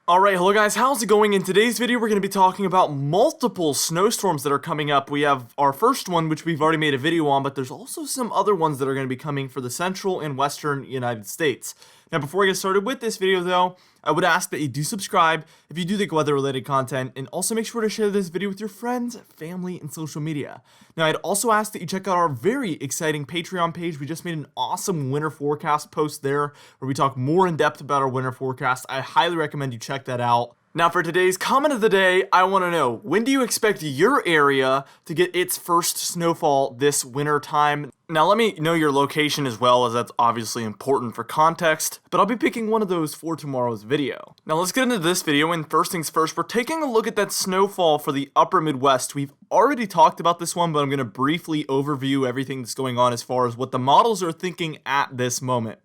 Alright, hello guys, how's it going? In today's video, we're going to be talking about multiple snowstorms that are coming up. We have our first one, which we've already made a video on, but there's also some other ones that are going to be coming for the central and western United States. Now, before I get started with this video, though, I would ask that you do subscribe if you do like weather-related content, and also make sure to share this video with your friends, family, and social media. Now, I'd also ask that you check out our very exciting Patreon page. We just made an awesome winter forecast post there, where we talk more in depth about our winter forecast. I highly recommend you check that out. Now, for today's comment of the day, I want to know, when do you expect your area to get its first snowfall this winter time? Now, let me know your location as well, as that's obviously important for context, but I'll be picking one of those for tomorrow's video. Now, let's get into this video, and first things first, we're taking a look at that snowfall for the upper Midwest. We've already talked about this one, but I'm going to briefly overview everything that's going on as far as what the models are thinking at this moment.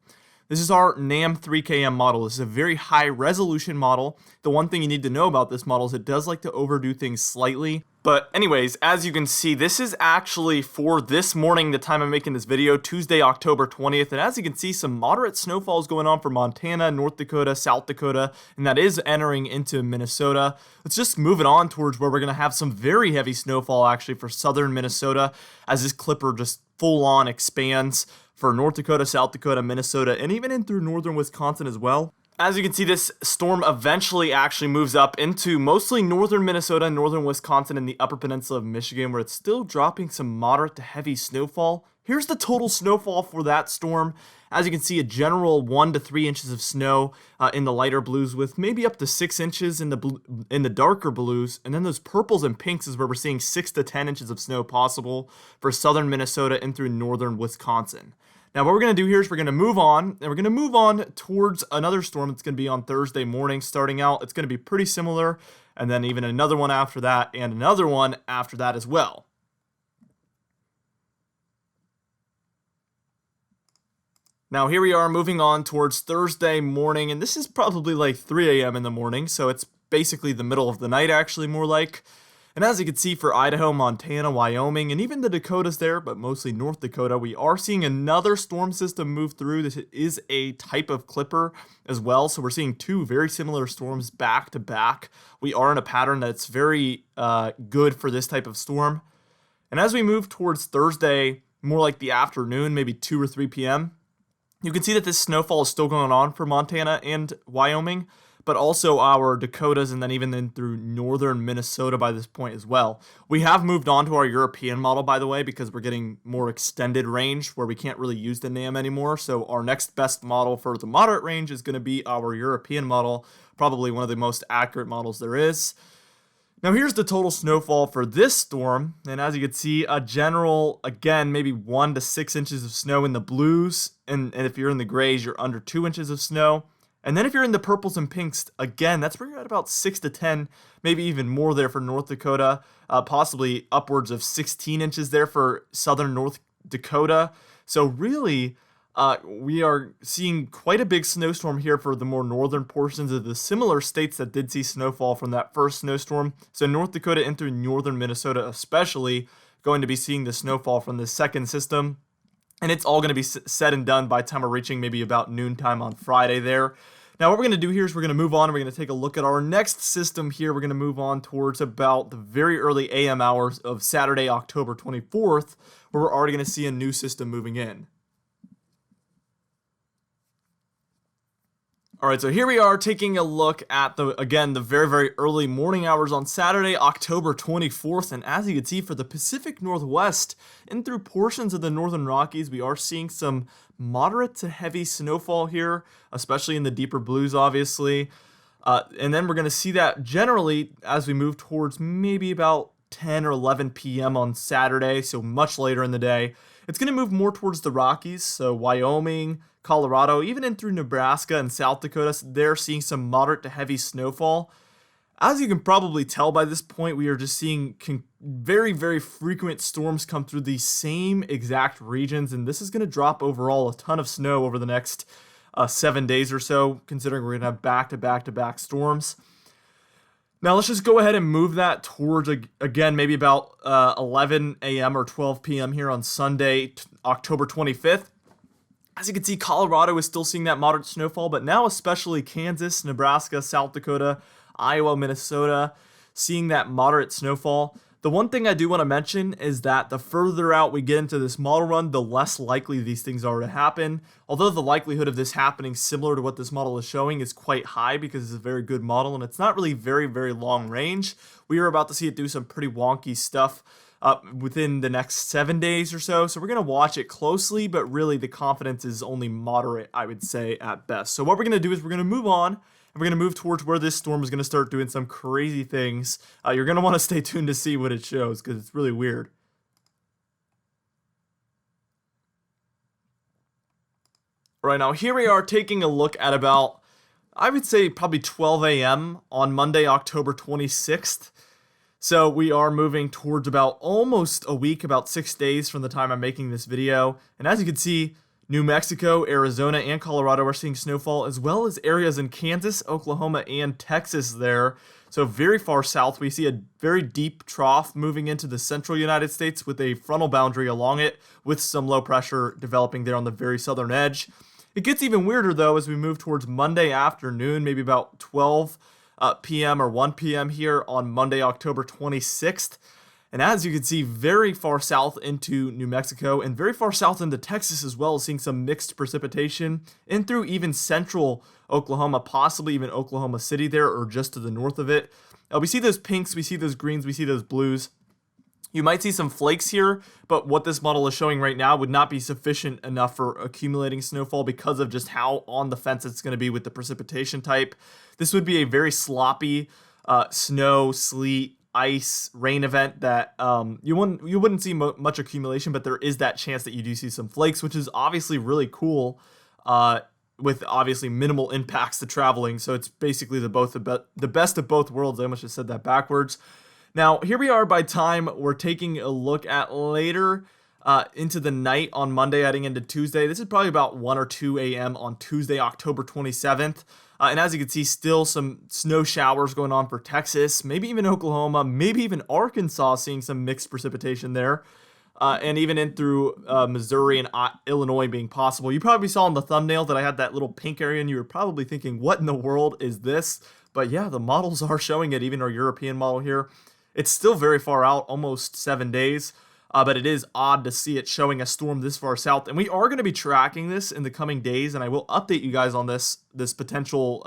This is our NAM 3KM model. This is a very high resolution model. The one thing you need to know about this model is it does like to overdo things slightly. But anyways, as you can see, this is actually for this morning, the time I'm making this video, Tuesday, October 20th. And as you can see, some moderate snowfalls going on for Montana, North Dakota, South Dakota, and that is entering into Minnesota. Let's just move it on towards where we're going to have some very heavy snowfall actually for southern Minnesota, as this clipper just full on expands for North Dakota, South Dakota, Minnesota, and even in through northern Wisconsin as well. As you can see, this storm eventually actually moves up into mostly northern Minnesota, northern Wisconsin, and the upper peninsula of Michigan, where it's still dropping some moderate to heavy snowfall. Here's the total snowfall for that storm. As you can see, a general 1 to 3 inches of snow in the lighter blues, with maybe up to 6 inches in the darker blues, and then those purples and pinks is where we're seeing 6 to 10 inches of snow possible for southern Minnesota and through northern Wisconsin. Now, what we're going to do here is we're going to move on, and we're going to move on towards another storm that's going to be on Thursday morning. Starting out, it's going to be pretty similar, and then even another one after that, and another one after that as well. Now, here we are moving on towards Thursday morning, and this is probably like 3 a.m. in the morning, so it's basically the middle of the night, actually, more like. And as you can see, for Idaho, Montana, Wyoming, and even the Dakotas there, but mostly North Dakota, we are seeing another storm system move through. This is a type of clipper as well, so we're seeing two very similar storms back to back. We are in a pattern that's very good for this type of storm. And as we move towards Thursday, more like the afternoon, maybe 2 or 3 p.m., you can see that this snowfall is still going on for Montana and Wyoming, but also our Dakotas, and then even then through northern Minnesota by this point as well. We have moved on to our European model, by the way, because we're getting more extended range where we can't really use the NAM anymore. So our next best model for the moderate range is going to be our European model, probably one of the most accurate models there is. Now, here's the total snowfall for this storm, and as you can see, a general, again, maybe 1 to 6 inches of snow in the blues, and if you're in the grays, you're under 2 inches of snow. And then if you're in the purples and pinks, again, that's where you're at about 6 to 10, maybe even more there for North Dakota, possibly upwards of 16 inches there for southern North Dakota. So really, we are seeing quite a big snowstorm here for the more northern portions of the similar states that did see snowfall from that first snowstorm. So North Dakota and through northern Minnesota especially going to be seeing the snowfall from the second system. And it's all going to be said and done by the time we're reaching maybe about noontime on Friday there. Now, what we're going to do here is we're going to move on, and we're going to take a look at our next system here. We're going to move on towards about the very early AM hours of Saturday, October 24th, where we're already going to see a new system moving in. All right, so here we are taking a look at the very, very early morning hours on Saturday, October 24th. And as you can see, for the Pacific Northwest and through portions of the Northern Rockies, we are seeing some moderate to heavy snowfall here, especially in the deeper blues, obviously. And then we're going to see that generally as we move towards maybe about 10 or 11 p.m. on Saturday, so much later in the day. It's going to move more towards the Rockies, so Wyoming, Colorado, even in through Nebraska and South Dakota, they're seeing some moderate to heavy snowfall. As you can probably tell by this point, we are just seeing very, very frequent storms come through the same exact regions, and this is going to drop overall a ton of snow over the next 7 days or so, considering we're going to have back-to-back-to-back storms. Now let's just go ahead and move that towards, again, maybe about 11 a.m. or 12 p.m. here on Sunday, October 25th. As you can see, Colorado is still seeing that moderate snowfall, but now especially Kansas, Nebraska, South Dakota, Iowa, Minnesota, seeing that moderate snowfall. The one thing I do want to mention is that the further out we get into this model run, the less likely these things are to happen. Although the likelihood of this happening, similar to what this model is showing, is quite high because it's a very good model and it's not really very, very long range. We are about to see it do some pretty wonky stuff within the next 7 days or so. So we're going to watch it closely, but really the confidence is only moderate, I would say, at best. So what we're going to do is we're going to move on, and we're going to move towards where this storm is going to start doing some crazy things. You're going to want to stay tuned to see what it shows, because it's really weird. Right now, here we are taking a look at about, I would say, probably 12 a.m. on Monday, October 26th. So we are moving towards about almost a week, about 6 days from the time I'm making this video. And as you can see, New Mexico, Arizona, and Colorado are seeing snowfall, as well as areas in Kansas, Oklahoma, and Texas there. So very far south, we see a very deep trough moving into the central United States with a frontal boundary along it, with some low pressure developing there on the very southern edge. It gets even weirder, though, as we move towards Monday afternoon, maybe about 12 p.m. or 1 p.m. here on Monday, October 26th. And as you can see, very far south into New Mexico and very far south into Texas as well, seeing some mixed precipitation in through even central Oklahoma, possibly even Oklahoma City there or just to the north of it. We see those pinks, we see those greens, we see those blues. You might see some flakes here, but what this model is showing right now would not be sufficient enough for accumulating snowfall because of just how on the fence it's going to be with the precipitation type. This would be a very sloppy snow, sleet, ice, rain event that you wouldn't see much accumulation, but there is that chance that you do see some flakes, which is obviously really cool with obviously minimal impacts to traveling. So it's basically the best of both worlds. I almost just said that backwards. Now, here we are by time we're taking a look at later into the night on Monday heading into Tuesday. This is probably about 1 or 2 a.m. on Tuesday, October 27th. And as you can see, still some snow showers going on for Texas, maybe even Oklahoma, maybe even Arkansas, seeing some mixed precipitation there. And even in through Missouri and Illinois being possible. You probably saw in the thumbnail that I had that little pink area, and you were probably thinking, what in the world is this? But yeah, the models are showing it, even our European model here. It's still very far out, almost 7 days, but it is odd to see it showing a storm this far south. And we are going to be tracking this in the coming days, and I will update you guys on this potential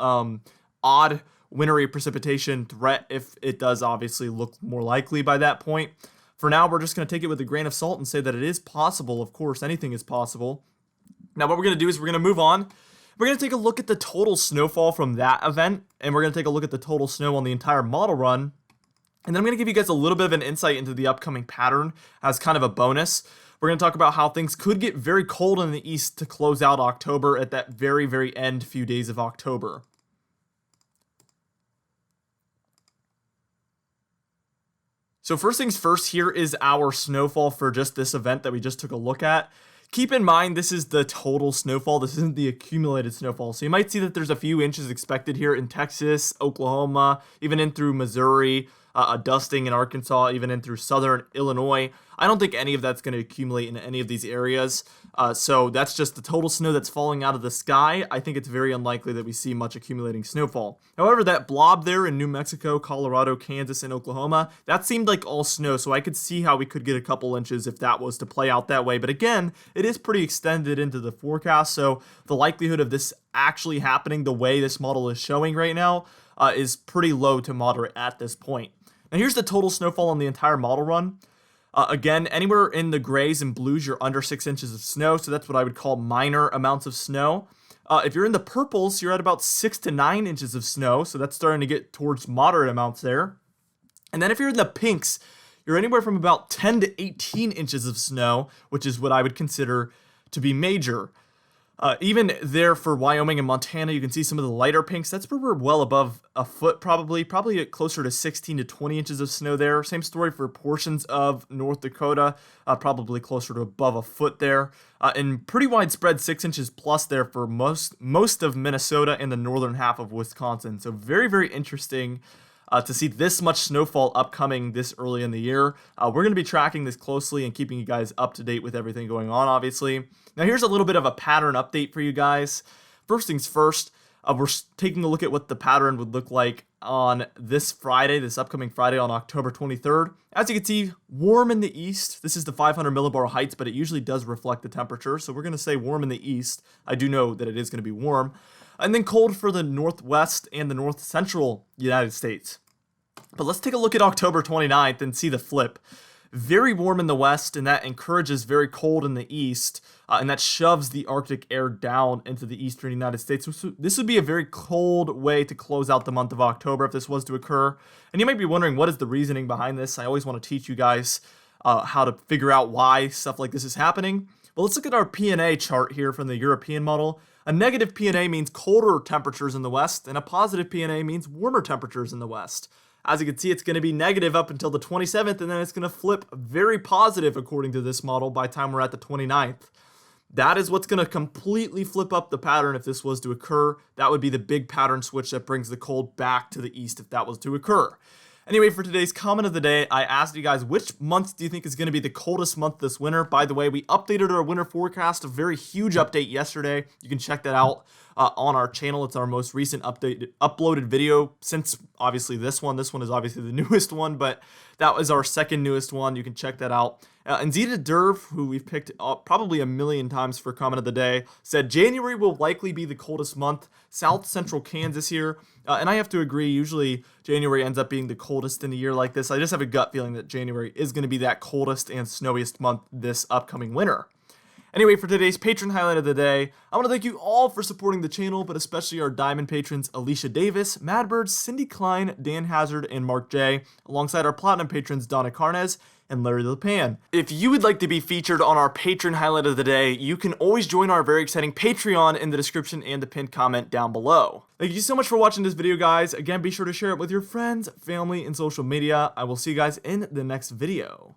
odd wintry precipitation threat if it does obviously look more likely by that point. For now, we're just going to take it with a grain of salt and say that it is possible. Of course, anything is possible. Now, what we're going to do is we're going to move on. We're going to take a look at the total snowfall from that event, and we're going to take a look at the total snow on the entire model run. And then I'm going to give you guys a little bit of an insight into the upcoming pattern as kind of a bonus. We're going to talk about how things could get very cold in the east to close out October at that very, very end few days of October. So first things first, here is our snowfall for just this event that we just took a look at. Keep in mind, this is the total snowfall. This isn't the accumulated snowfall. So you might see that there's a few inches expected here in Texas, Oklahoma, even in through Missouri, a dusting in Arkansas, even in through southern Illinois. I don't think any of that's going to accumulate in any of these areas. So that's just the total snow that's falling out of the sky. I think it's very unlikely that we see much accumulating snowfall. However, that blob there in New Mexico, Colorado, Kansas, and Oklahoma, that seemed like all snow. So I could see how we could get a couple inches if that was to play out that way. But again, it is pretty extended into the forecast. So the likelihood of this actually happening the way this model is showing right now is pretty low to moderate at this point. Now here's the total snowfall on the entire model run. Again, anywhere in the grays and blues, you're under 6 inches of snow, so that's what I would call minor amounts of snow. If you're in the purples, you're at about 6 to 9 inches of snow, so that's starting to get towards moderate amounts there. And then if you're in the pinks, you're anywhere from about 10 to 18 inches of snow, which is what I would consider to be major. Even there for Wyoming and Montana, you can see some of the lighter pinks. That's where we're well above a foot probably at closer to 16 to 20 inches of snow there. Same story for portions of North Dakota, probably closer to above a foot there. And pretty widespread 6 inches plus there for most of Minnesota and the northern half of Wisconsin. So very, very interesting to see this much snowfall upcoming this early in the year. We're going to be tracking this closely and keeping you guys up to date with everything going on, obviously. Now, here's a little bit of a pattern update for you guys. First things first, we're taking a look at what the pattern would look like on this Friday, this upcoming Friday on October 23rd. As you can see, warm in the east. This is the 500 millibar heights, but it usually does reflect the temperature. So we're going to say warm in the east. I do know that it is going to be warm. And then cold for the northwest and the north central United States. But let's take a look at October 29th and see the flip. Very warm in the west, and that encourages very cold in the east, and that shoves the Arctic air down into the eastern United States. So this would be a very cold way to close out the month of October if this was to occur. And you might be wondering, what is the reasoning behind this? I always want to teach you guys how to figure out why stuff like this is happening. Well, let's look at our P&A chart here from the European model. A negative P&A means colder temperatures in the west, and a positive P&A means warmer temperatures in the west. As you can see, it's going to be negative up until the 27th, and then it's going to flip very positive according to this model by the time we're at the 29th. That is what's going to completely flip up the pattern if this was to occur. That would be the big pattern switch that brings the cold back to the east if that was to occur. Anyway, for today's comment of the day, I asked you guys, which month do you think is going to be the coldest month this winter? By the way, we updated our winter forecast, a very huge update yesterday. You can check that out on our channel. It's our most recent uploaded video since obviously this one. This one is obviously the newest one, but that was our second newest one. You can check that out. And Zeta Derv, who we've picked up probably a million times for comment of the day, said January will likely be the coldest month. South Central Kansas here. And I have to agree, usually January ends up being the coldest in a year like this. I just have a gut feeling that January is going to be that coldest and snowiest month this upcoming winter. Anyway, for today's patron highlight of the day, I want to thank you all for supporting the channel, but especially our diamond patrons Alicia Davis, Madbird, Cindy Klein, Dan Hazard, and Mark J, alongside our platinum patrons Donna Carnes and Larry LePan. If you would like to be featured on our patron highlight of the day, you can always join our very exciting Patreon in the description and the pinned comment down below. Thank you so much for watching this video, guys. Again, be sure to share it with your friends, family, and social media. I will see you guys in the next video.